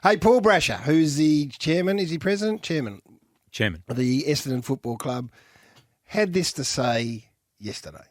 Hey, Paul Brasher, who's the chairman, is he president? Chairman of the Essendon Football Club, had this to say yesterday.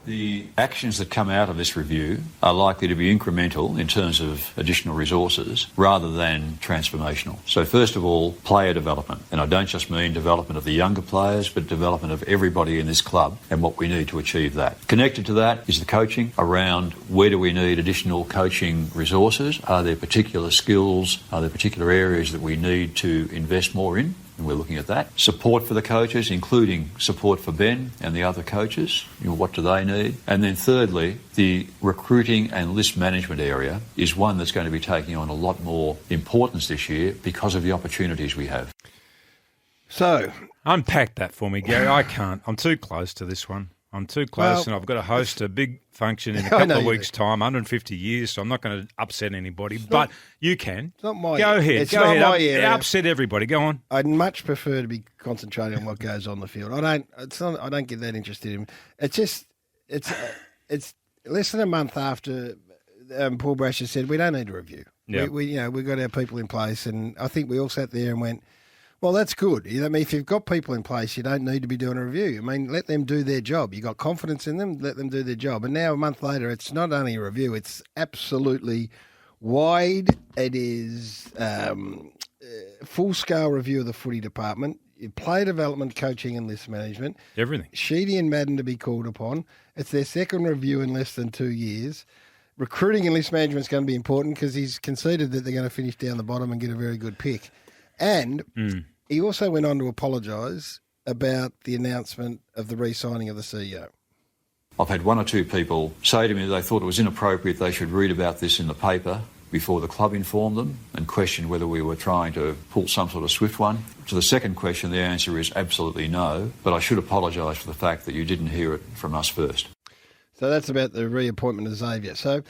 The actions that come out of this review are likely to be incremental in terms of additional resources rather than transformational. So first of all, player development. And I don't just mean development of the younger players, but development of everybody in this club and what we need to achieve that. Connected to that is the coaching around where do we need additional coaching resources? Are there particular skills? Are there particular areas that we need to invest more in? And we're looking at that. Support for the coaches, including support for Ben and the other coaches. What do they need? And then thirdly, the recruiting and list management area is one that's going to be taking on a lot more importance this year because of the opportunities we have. So, unpack that for me, Gary. I can't. I'm too close to this one. I'm too close, and I've got to host a big function in a couple of weeks' time, 150 years, so I'm not going to upset anybody. But you can. It's not my Go ahead. It's not my area. Upset everybody. Go on. I'd much prefer to be concentrating on what goes on the field. I don't get that interested in. It's less than a month after Paul Brasher said we don't need a review. Yep. We've got our people in place, and I think we all sat there and went, well, that's good. If you've got people in place, you don't need to be doing a review. Let them do their job. You got confidence in them, let them do their job. And now, a month later, it's not only a review, it's absolutely wide. It is full-scale review of the footy department, player development, coaching and list management. Everything. Sheedy and Madden to be called upon. It's their second review in less than 2 years. Recruiting and list management is going to be important because he's conceded that they're going to finish down the bottom and get a very good pick. And he also went on to apologise about the announcement of the re-signing of the CEO. I've had one or two people say to me they thought it was inappropriate they should read about this in the paper before the club informed them and questioned whether we were trying to pull some sort of swift one. To the second question, the answer is absolutely no, but I should apologise for the fact that you didn't hear it from us first. So that's about the reappointment of Xavier. So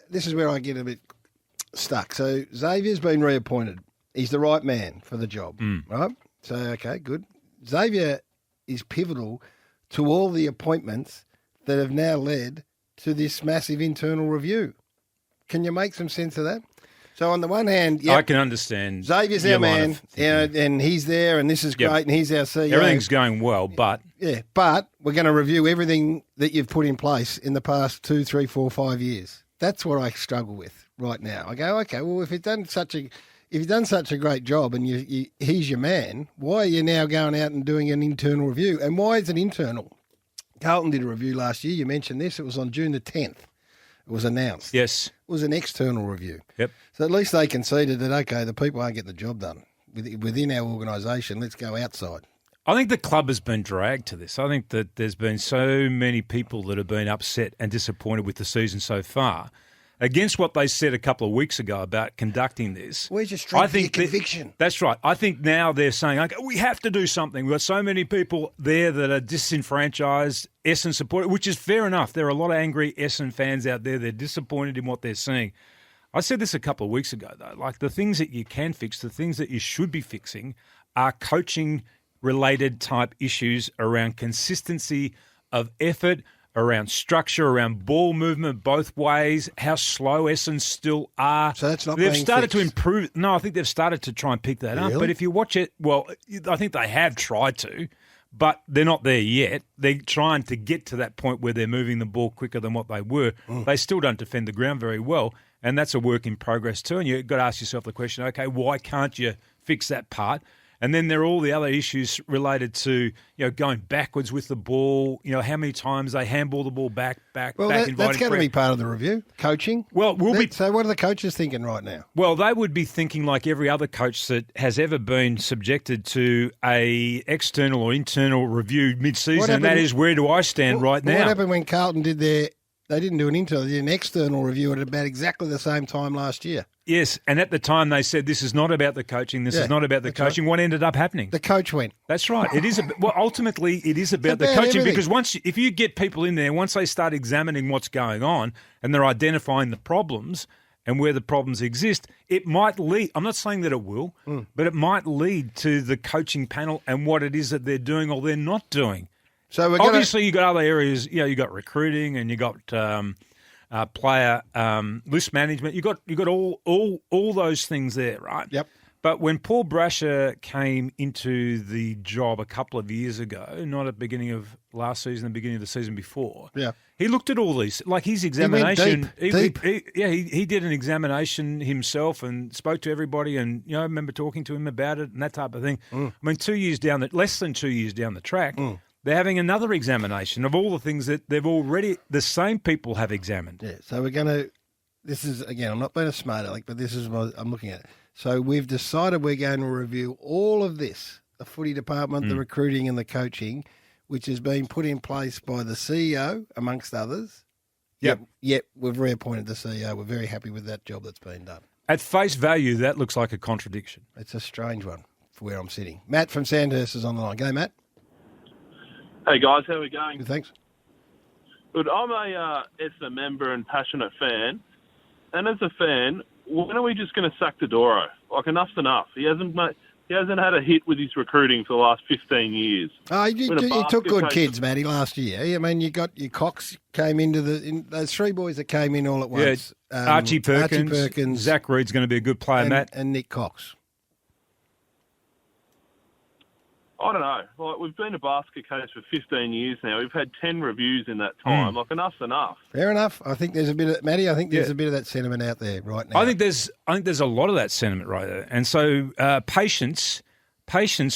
this is where I get a bit stuck. So Xavier's been reappointed. He's the right man for the job, right? So, okay, good. Xavier is pivotal to all the appointments that have now led to this massive internal review. Can you make some sense of that? So on the one hand, I can understand. Xavier's our man, and he's there, and this is great, and he's our CEO. Everything's going well, but... Yeah, but we're going to review everything that you've put in place in the past 2, 3, 4, 5 years. That's what I struggle with right now. I go, okay, well, if you've done such a great job and he's your man, why are you now going out and doing an internal review? And why is it internal? Carlton did a review last year. You mentioned this. It was on June the 10th. It was announced. Yes. It was an external review. Yep. So at least they conceded that, okay, the people aren't getting the job done within our organisation. Let's go outside. I think the club has been dragged to this. I think that there's been so many people that have been upset and disappointed with the season so far. Against what they said a couple of weeks ago about conducting this. Where's your strength of your conviction? That's right. I think now they're saying, okay, we have to do something. We've got so many people there that are disenfranchised, Essendon supporters, which is fair enough. There are a lot of angry Essendon fans out there. They're disappointed in what they're seeing. I said this a couple of weeks ago, though. Like, the things that you can fix, the things that you should be fixing are coaching-related type issues around consistency of effort, around structure, around ball movement both ways, how slow Essendon still are. So that's not They've being started fixed. to improve. No, I think they've started to try and pick that up. But if you watch it, well, I think they have tried to, but they're not there yet. They're trying to get to that point where they're moving the ball quicker than what they were. They still don't defend the ground very well, and that's a work in progress too. And you've got to ask yourself the question, okay, why can't you fix that part? And then there are all the other issues related to, going backwards with the ball, how many times they handball the ball back. Well, that's going to be part of the review, coaching. Well, So what are the coaches thinking right now? Well, they would be thinking like every other coach that has ever been subjected to a external or internal review mid-season, and that is, where do I stand right now? What happened when Carlton did they didn't do an internal, they did an external review at about exactly the same time last year. Yes, and at the time they said this is not about the coaching, this is not about the coaching. Right. What ended up happening? The coach went. That's right. It is. Ultimately, it is about the coaching everything. Because if you get people in there, once they start examining what's going on and they're identifying the problems and where the problems exist, it might lead, I'm not saying that it will, but it might lead to the coaching panel and what it is that they're doing or they're not doing. So obviously you've got other areas, you got recruiting and you got player list management. You got all those things there, right? Yep. But when Paul Brasher came into the job a couple of years ago, not at the beginning of last season, the beginning of the season before, he looked at all these, like his examination. He went deep. He did an examination himself and spoke to everybody, and I remember talking to him about it and that type of thing. I mean, less than 2 years down the track, they're having another examination of all the things that the same people have examined. Yeah. So we're going to. This is again. I'm not being a smart aleck, but this is what I'm looking at. So we've decided we're going to review all of this, the footy department, the recruiting and the coaching, which has been put in place by the CEO, amongst others. Yep. Yet we've reappointed the CEO. We're very happy with that job that's been done. At face value, that looks like a contradiction. It's a strange one for where I'm sitting. Matt from Sandhurst is on the line. Go, Matt. Hey, guys. How are we going? Good, thanks. Good. I'm a Essendon member and passionate fan. And as a fan, when are we just going to sack Dodoro? Like, enough's enough. He hasn't had a hit with his recruiting for the last 15 years. Oh, you took good kids, Matty, last year. I mean, you got your Cox came into those three boys that came in all at once. Yeah, Archie Perkins, Zach Reed's going to be a good player, Matt. And Nick Cox. I don't know. Like, we've been a basket case for 15 years now. We've had 10 reviews in that time. Like, enough's enough. Fair enough. I think there's a bit of Matty. I think there's a bit of that sentiment out there right now. I think there's a lot of that sentiment right there, and so patience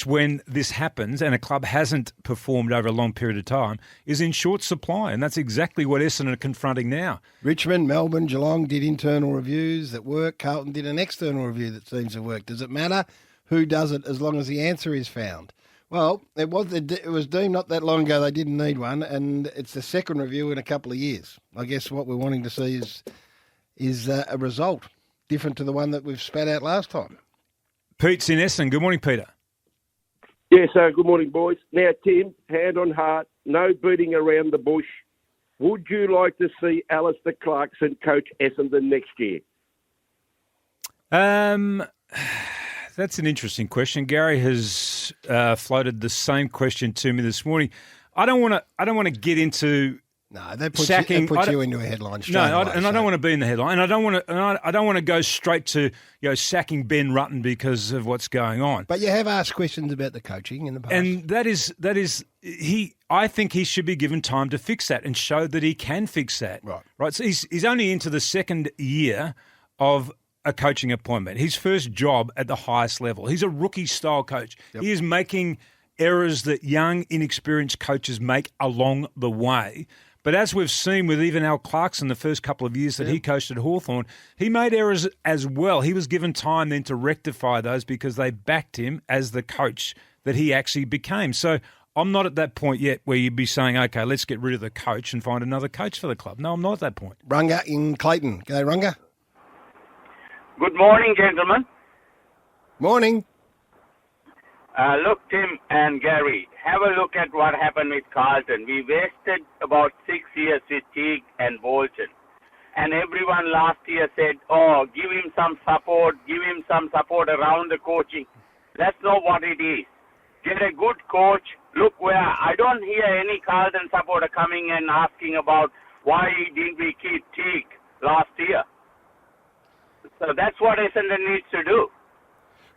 when this happens and a club hasn't performed over a long period of time is in short supply, and that's exactly what Essendon are confronting now. Richmond, Melbourne, Geelong did internal reviews that work. Carlton did an external review that seems to work. Does it matter who does it as long as the answer is found? Well, it was deemed not that long ago they didn't need one, and it's the second review in a couple of years. I guess what we're wanting to see is a result different to the one that we've spat out last time. Pete's in Essendon. Good morning, Peter. Yes, good morning, boys. Now, Tim, hand on heart, no beating around the bush. Would you like to see Alistair Clarkson coach Essendon next year? That's an interesting question. Gary has floated the same question to me this morning. I don't want to get into they put sacking. You into a headline. I don't want to be in the headline, and I don't want to go straight to sacking Ben Rutten because of what's going on. But you have asked questions about the coaching in the past, and that is he. I think he should be given time to fix that and show that he can fix that. Right. So he's only into the second year of a coaching appointment. His first job at the highest level. He's a rookie-style coach. Yep. He is making errors that young, inexperienced coaches make along the way. But as we've seen with even Al Clarkson the first couple of years that he coached at Hawthorn, he made errors as well. He was given time then to rectify those because they backed him as the coach that he actually became. So I'm not at that point yet where you'd be saying, okay, let's get rid of the coach and find another coach for the club. No, I'm not at that point. Runga in Clayton. Go, Runga. Good morning, gentlemen. Morning. Look, Tim and Gary, have a look at what happened with Carlton. We wasted about 6 years with Teague and Bolton. And everyone last year said, give him some support around the coaching. That's not what it is. Get a good coach. Look where I don't hear any Carlton supporter coming and asking about why didn't we keep Teague last year. So that's what Essendon needs to do.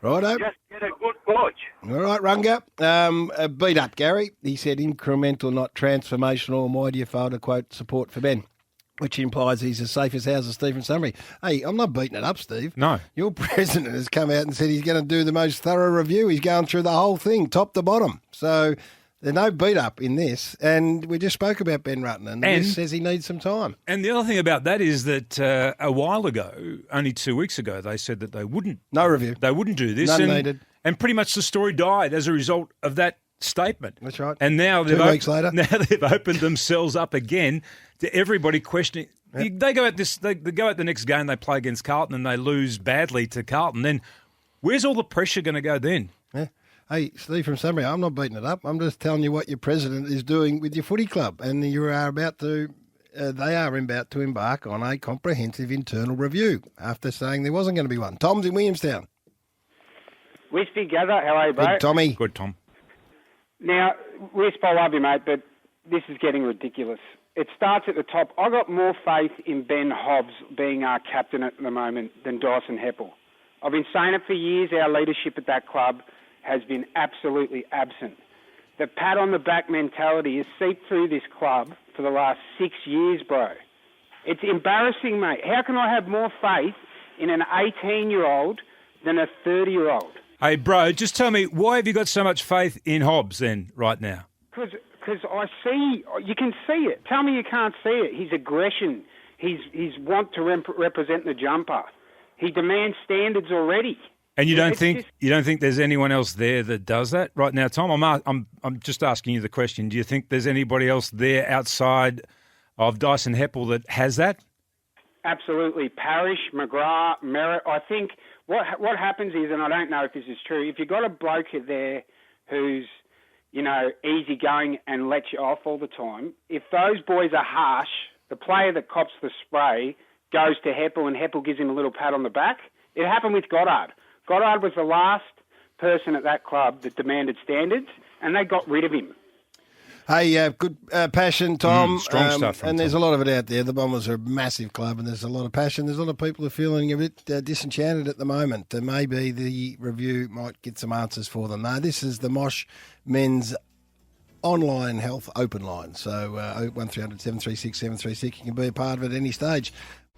Righto. Just get a good coach. All right, Runga. Beat up, Gary. He said incremental, not transformational. And why do you fail to quote support for Ben? Which implies he's as safe as houses, Steve from Sunbury. Hey, I'm not beating it up, Steve. No. Your president has come out and said he's going to do the most thorough review. He's going through the whole thing, top to bottom. So there's no beat up in this. And we just spoke about Ben Rutten, and he says he needs some time. And the other thing about that is that a while ago, only 2 weeks ago, they said that they wouldn't. No review. They wouldn't do this. None needed. And pretty much the story died as a result of that statement. That's right. And now 2 weeks later. Now they've opened themselves up again to everybody questioning. Yep. They go out They go out the next game. They play against Carlton and they lose badly to Carlton. Then where's all the pressure going to go then? Yeah. Hey, Steve from Sunbury, I'm not beating it up. I'm just telling you what your president is doing with your footy club, and you are about to. They are about to embark on a comprehensive internal review after saying there wasn't going to be one. Tom's in Williamstown. Whiskey Gather, how are you, bro? Good, Tommy. Good, Tom. Now, Wisp, I love you, mate, but this is getting ridiculous. it starts at the top. I got more faith in Ben Hobbs being our captain at the moment than Dyson Heppell. I've been saying it for years. Our leadership at that club has been absolutely absent. The pat on the back mentality has seeped through this club for the last 6 years, bro. It's embarrassing, mate. How can I have more faith in an 18-year-old than a 30-year-old? Hey, bro, just tell me, why have you got so much faith in Hobbs then, right now? Because I see, you can see it. Tell me you can't see it. His aggression, his want to represent the jumper. He demands standards already. And you don't think there's anyone else there that does that right now, Tom? I'm just asking you the question. Do you think there's anybody else there outside of Dyson Heppell that has that? Absolutely. Parrish, McGrath, Merritt. I think what happens is, and I don't know if this is true, if you've got a bloke there who's, easygoing and lets you off all the time, if those boys are harsh, the player that cops the spray goes to Heppell and Heppell gives him a little pat on the back. It happened with Goddard. Goddard was the last person at that club that demanded standards, and they got rid of him. Hey, good passion, Tom. Strong stuff. And there's a lot of it out there. The Bombers are a massive club, and there's a lot of passion. There's a lot of people who are feeling a bit disenchanted at the moment. Maybe the review might get some answers for them. No, this is the Mosh Men's Online Health Open Line. So 1300 736 736. You can be a part of it at any stage.